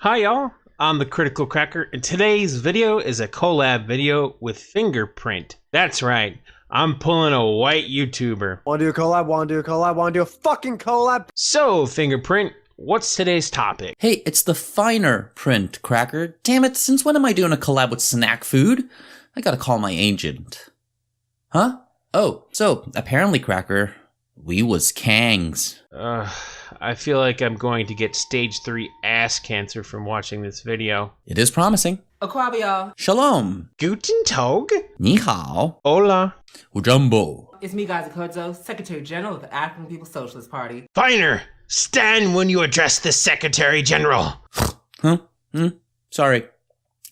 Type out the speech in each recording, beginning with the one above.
Hi y'all, I'm the Critical Cracker, and today's video is a collab video with Fingerprint. That's right, I'm pulling a white YouTuber. Wanna do a collab, wanna do a fucking collab? So, Fingerprint, what's today's topic? Hey, it's the finer print, Cracker. Damn it, since when am I doing a collab with snack food? I gotta call my agent. Huh? Oh, so, apparently, Cracker, we was Kangs. I feel like I'm going to get stage 3 ass cancer from watching this video. It is promising. Akwabia. Shalom. Guten Tag. Ni hao. Hola. Ujumbo. It's me, Gazi Kodzo, Secretary General of the African People's Socialist Party. Finer, stand when you address the Secretary General. Huh? Sorry.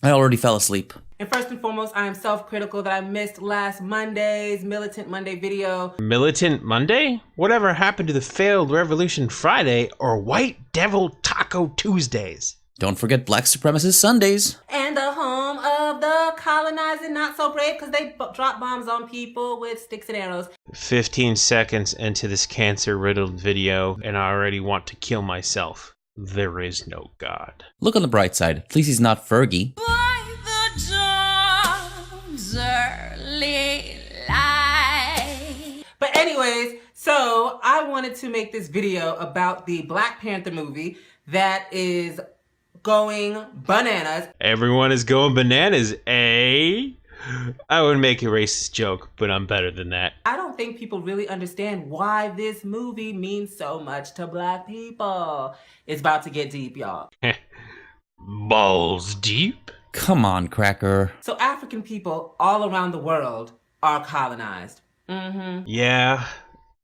I already fell asleep. And first and foremost, I am self-critical that I missed last Monday's Militant Monday video. Militant Monday? Whatever happened to the failed Revolution Friday or White Devil Taco Tuesdays? Don't forget Black Supremacist Sundays. And the home of the colonizing not so brave because they drop bombs on people with sticks and arrows. 15 seconds into this cancer-riddled video and I already want to kill myself. There is no God. Look on the bright side. At least he's not Fergie. But anyways, so I wanted to make this video about the Black Panther movie that is going bananas. Everyone is going bananas, eh? I would make a racist joke, but I'm better than that. I don't think people really understand why this movie means so much to Black people. It's about to get deep, y'all. Balls deep? Come on, Cracker. So African people all around the world are colonized. Yeah,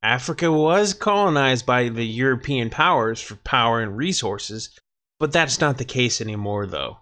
Africa was colonized by the European powers for power and resources, but that's not the case anymore though.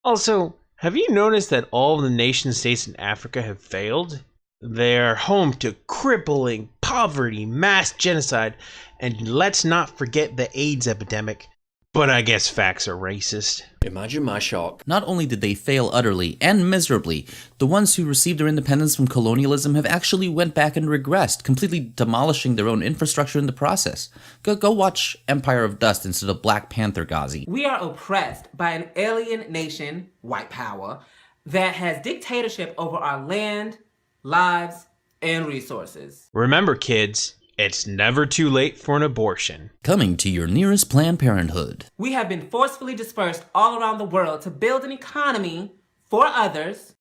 Also, have you noticed that all of the nation states in Africa have failed? They're home to crippling poverty, mass genocide, and let's not forget the AIDS epidemic. But I guess facts are racist. Imagine my shock. Not only did they fail utterly and miserably, the ones who received their independence from colonialism have actually went back and regressed, completely demolishing their own infrastructure in the process. Go watch Empire of Dust instead of Black Panther, Gazi. We are oppressed by an alien nation, white power, that has dictatorship over our land, lives, and resources. Remember, kids, it's never too late for an abortion. Coming to your nearest Planned Parenthood. We have been forcefully dispersed all around the world to build an economy for others.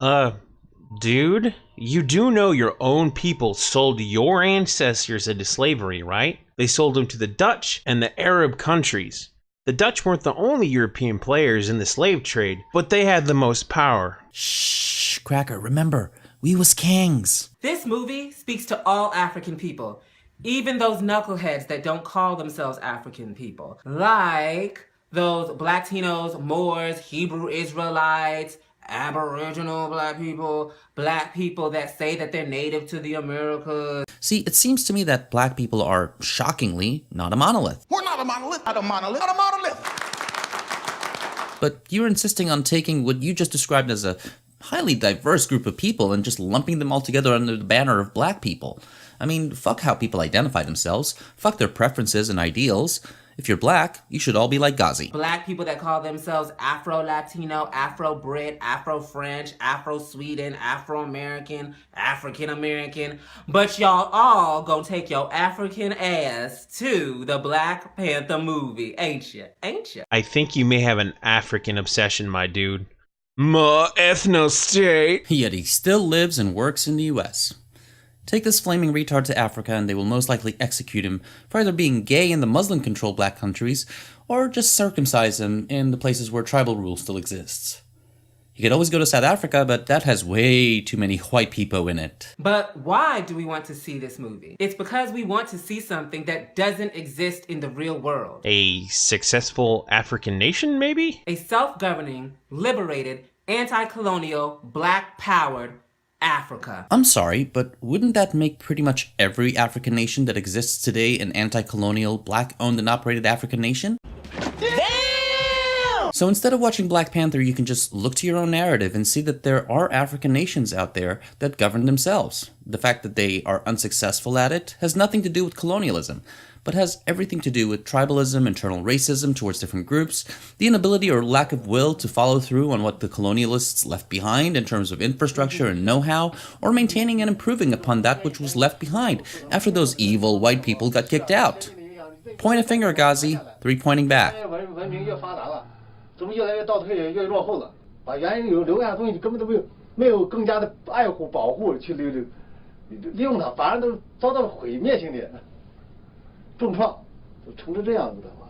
Dude, you do know your own people sold your ancestors into slavery, right? They sold them to the Dutch and the Arab countries. The Dutch weren't the only European players in the slave trade, but they had the most power. Shh, Cracker, remember, we was Kangs. This movie speaks to all African people. Even those knuckleheads that don't call themselves African people. Like those Latinos, Moors, Hebrew Israelites, Aboriginal black people that say that they're native to the Americas. See, it seems to me that black people are, shockingly, not a monolith. We're not a monolith, not a monolith, not a monolith. But you're insisting on taking what you just described as a highly diverse group of people and just lumping them all together under the banner of black people. I mean, fuck how people identify themselves. Fuck their preferences and ideals. If you're black, you should all be like Gazi. Black people that call themselves Afro-Latino, Afro-Brit, Afro-French, Afro-Sweden, Afro-American, African-American. But y'all all gonna take your African ass to the Black Panther movie, ain't ya? Ain't ya? I think you may have an African obsession, my dude. My ethno-state. Yet he still lives and works in the US. Take this flaming retard to Africa and they will most likely execute him for either being gay in the Muslim-controlled black countries or just circumcise him in the places where tribal rule still exists. You could always go to South Africa, but that has way too many white people in it. But why do we want to see this movie? It's because we want to see something that doesn't exist in the real world. A successful African nation, maybe? A self-governing, liberated, anti-colonial, black-powered Africa. I'm sorry, but wouldn't that make pretty much every African nation that exists today an anti-colonial, black-owned and operated African nation? Damn! So instead of watching Black Panther, you can just look to your own narrative and see that there are African nations out there that govern themselves. The fact that they are unsuccessful at it has nothing to do with colonialism, but has everything to do with tribalism, internal racism towards different groups, the inability or lack of will to follow through on what the colonialists left behind in terms of infrastructure and know-how, or maintaining and improving upon that which was left behind after those evil white people got kicked out. Point a finger, Gazi. 3 pointing back. 文明越发达了，怎么越来越倒退，越落后了？把原有留下的东西根本都没有更加的爱护保护去利用它，反而都遭到了毁灭性的重创，就成了这样子的话。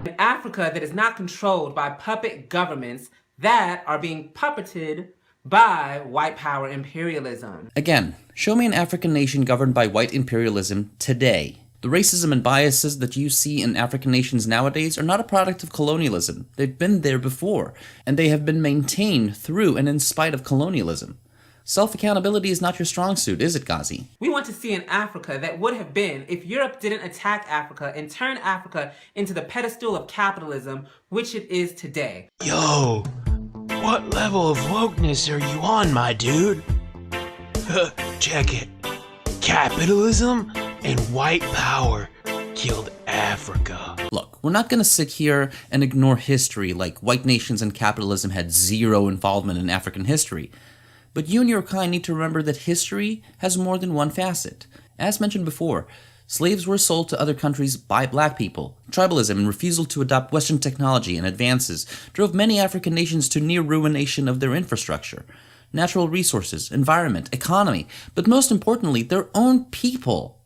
An Africa that is not controlled by puppet governments that are being puppeted by white power imperialism. Again, show me an African nation governed by white imperialism today. The racism and biases that you see in African nations nowadays are not a product of colonialism. They've been there before, and they have been maintained through and in spite of colonialism. Self-accountability is not your strong suit, is it, Gazi? We want to see an Africa that would have been if Europe didn't attack Africa and turn Africa into the pedestal of capitalism, which it is today. Yo, what level of wokeness are you on, my dude? Check it. Capitalism and white power killed Africa. Look, we're not gonna sit here and ignore history like white nations and capitalism had zero involvement in African history. But you and your kind need to remember that history has more than one facet. As mentioned before, slaves were sold to other countries by black people. Tribalism and refusal to adopt Western technology and advances drove many African nations to near ruination of their infrastructure. Natural resources, environment, economy, but most importantly, their own people.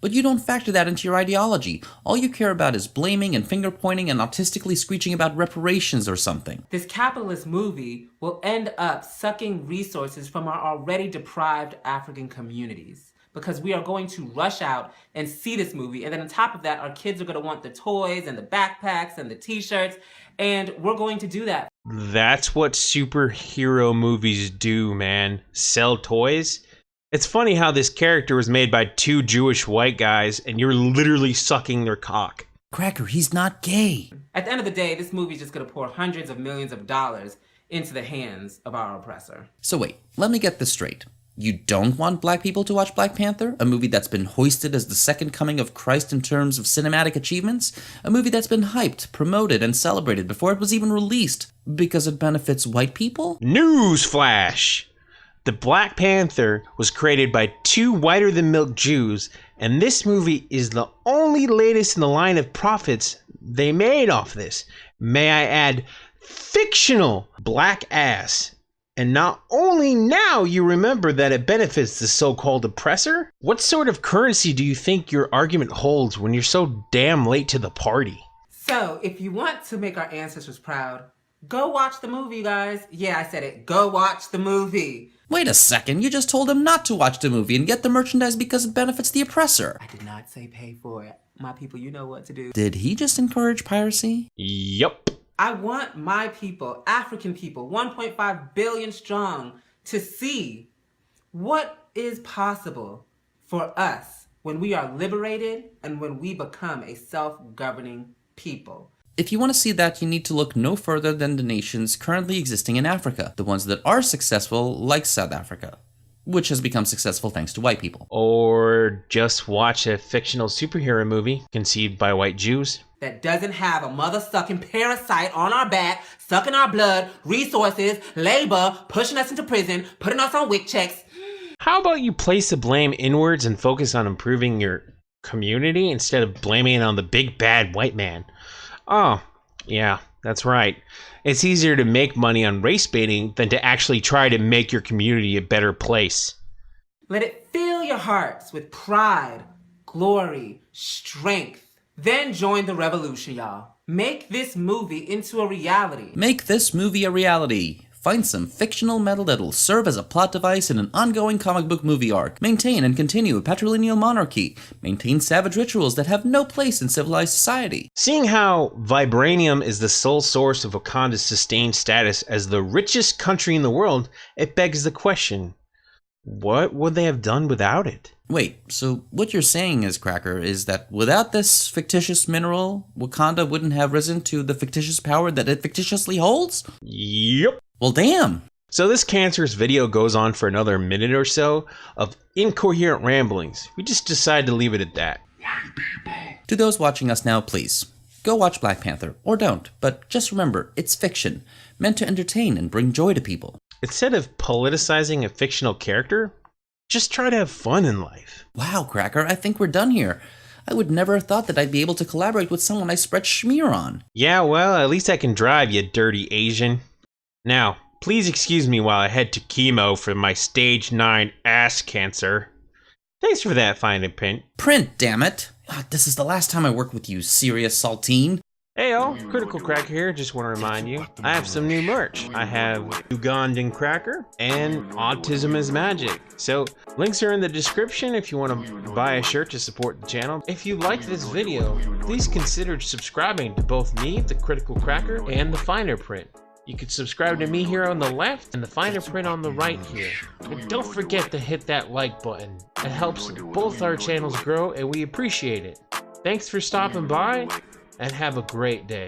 But you don't factor that into your ideology. All you care about is blaming and finger-pointing and autistically screeching about reparations or something. This capitalist movie will end up sucking resources from our already deprived African communities, because we are going to rush out and see this movie, and then on top of that, our kids are going to want the toys and the backpacks and the t-shirts, and we're going to do that. That's what superhero movies do, man. Sell toys? It's funny how this character was made by 2 Jewish white guys, and you're literally sucking their cock. Cracker, he's not gay. At the end of the day, this movie is just going to pour hundreds of millions of dollars into the hands of our oppressor. So wait, let me get this straight. You don't want black people to watch Black Panther? A movie that's been hoisted as the second coming of Christ in terms of cinematic achievements? A movie that's been hyped, promoted, and celebrated before it was even released because it benefits white people? Newsflash! The Black Panther was created by 2 whiter-than-milk Jews, and this movie is the only latest in the line of profits they made off this. May I add, fictional black ass. And not only now you remember that it benefits the so-called oppressor? What sort of currency do you think your argument holds when you're so damn late to the party? So, if you want to make our ancestors proud, go watch the movie, guys. Yeah, I said it. Go watch the movie. Wait a second, you just told him not to watch the movie and get the merchandise because it benefits the oppressor. I did not say pay for it. My people, you know what to do. Did he just encourage piracy? Yup. I want my people, African people, 1.5 billion strong, to see what is possible for us when we are liberated and when we become a self-governing people. If you want to see that, you need to look no further than the nations currently existing in Africa, the ones that are successful, like South Africa, which has become successful thanks to white people. Or just watch a fictional superhero movie conceived by white Jews. That doesn't have a mother-sucking parasite on our back, sucking our blood, resources, labor, pushing us into prison, putting us on WIC checks. How about you place the blame inwards and focus on improving your community instead of blaming it on the big bad white man? Oh, yeah, that's right. It's easier to make money on race baiting than to actually try to make your community a better place. Let it fill your hearts with pride, glory, strength. Then join the revolution, y'all. Make this movie into a reality. Make this movie a reality. Find some fictional metal that'll serve as a plot device in an ongoing comic book movie arc. Maintain and continue a patrilineal monarchy. Maintain savage rituals that have no place in civilized society. Seeing how vibranium is the sole source of Wakanda's sustained status as the richest country in the world, it begs the question, what would they have done without it? Wait, so what you're saying is, Cracker, is that without this fictitious mineral, Wakanda wouldn't have risen to the fictitious power that it fictitiously holds? Yep. Well, damn. So this cancerous video goes on for another minute or so of incoherent ramblings. We just decided to leave it at that. To those watching us now, please, go watch Black Panther, or don't, but just remember, it's fiction, meant to entertain and bring joy to people. Instead of politicizing a fictional character, just try to have fun in life. Wow, Cracker, I think we're done here. I would never have thought that I'd be able to collaborate with someone I spread schmear on. Yeah, well, at least I can drive, you dirty Asian. Now, please excuse me while I head to chemo for my stage 9 ass cancer. Thanks for that, Fine Print. Print, damn it! This is the last time I work with you, serious saltine. Heyo, Critical Cracker here, just want to remind you, I have some new merch. I have Ugandan Cracker and Autism is Magic. So, links are in the description if you want to buy a shirt to support the channel. If you liked this video, please consider subscribing to both me, the Critical Cracker, and the Finer Print. You can subscribe to me here on the left and the Finer Print on the right here. And don't forget to hit that like button. It helps both our channels grow and we appreciate it. Thanks for stopping by and have a great day.